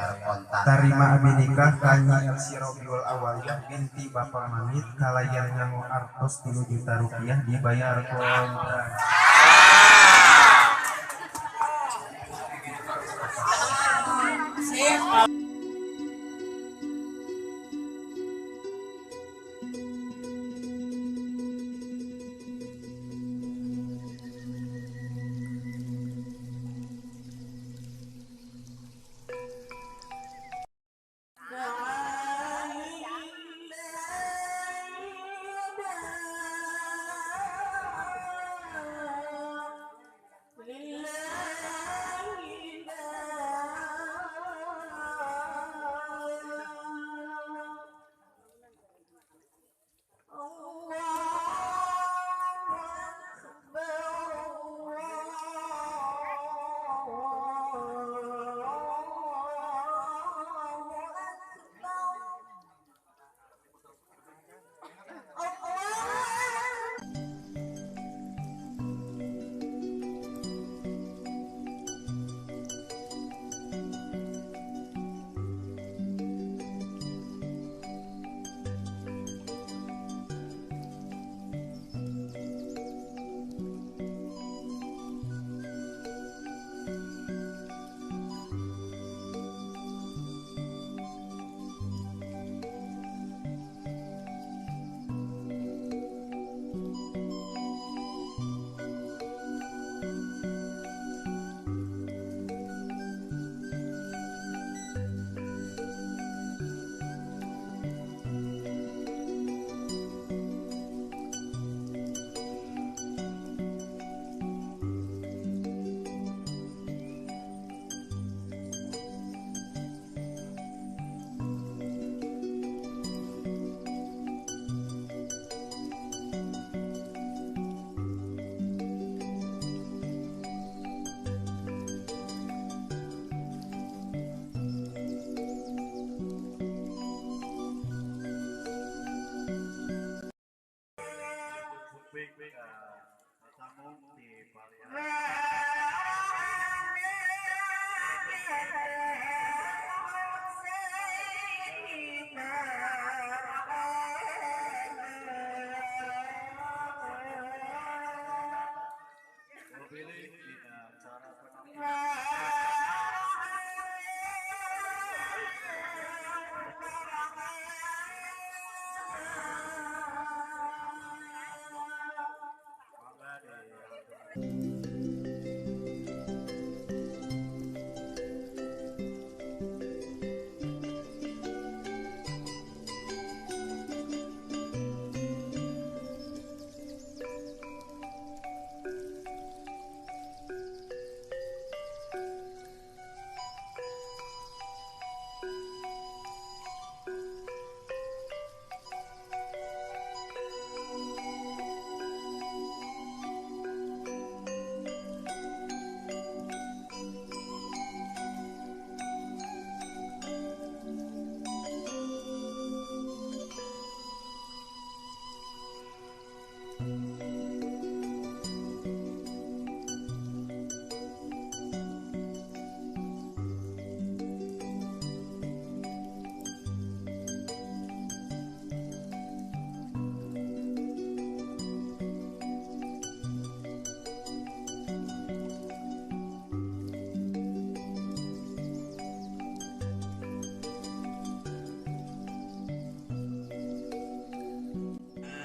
bayar kontan. Tarima abi nikah kanyi Elsi Robiul Awaliyah binti Bapak Manit kalayan nyango artos 3 juta rupiah dibayar kontan.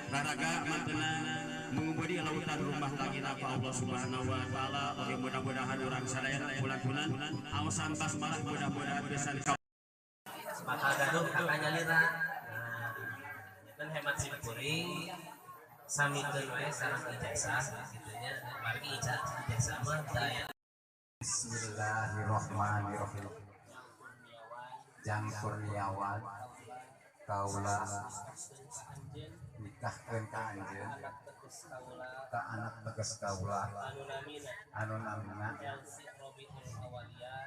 Raraga mantenan mengubadi lautan rumah langit apa Allah Subhanahu wa taala. Oke, mudah-mudahan orang sadaya bulan-bulan awasan basmalah mudah-mudahan bisa bakal gaduh kakaknya lira. Nah, kan hemat simkuring samikeun we sareng ijazah gitunya. Margi ijazah mah daya. Bismillahirrahmanirrahim. Jang Kurniawan kaula nikahkeun ka anjeun ka anak tegas kaula anu namina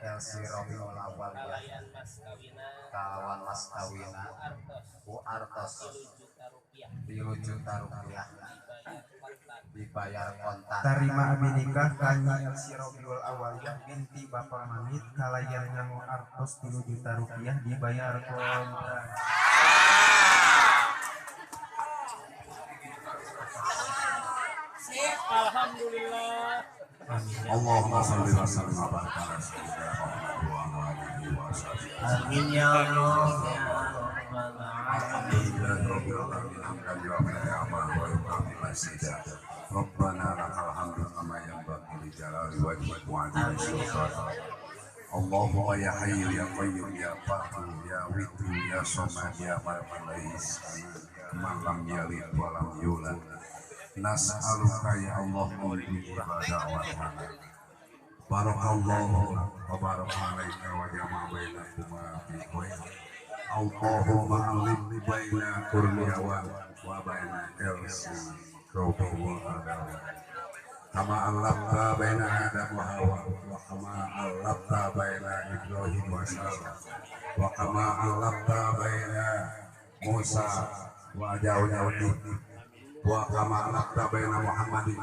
Elsi Robiul Awaliyah kalawan mas kawina ku artos 3 juta rupiah dibayar kontan. Tarima abi nikah kanyi Elsi Robiul Awaliyah binti Bapak Manit kalayan nyango artos 3 juta rupiah dibayar kontan. Alhamdulillah. Allahumma shalli wa sallim wa barik ala sayyidina Muhammad wa ala alihi wa sahbihi. Amin ya Allah ya Rabbal Alhamdulillahi rabbil alamin hamdan wa ni'man wa yuqabil masjida. Rabbana lakal hamdu kama yanbaghi li jalali wajhika wa 'azimi sultanik. Allahumma ya hayyu ya qayyum ya fatu ya witu ya somad ya man laisa man lam yalid wa lam yulad. Nas'aluka ya Allah da'watana. Barakallahu wa baraka alaika wa jama'a bainakuma fi khair. Allahumma alif baina kurniawan wa baina Elsi Robiul Awaliyah. Kama alafta baina Adam wa Hawa wa kama alafta baina Ibrahim wa Sarah wa kama alafta baina Musa wa Daud wa kama alafta baina Muhammadin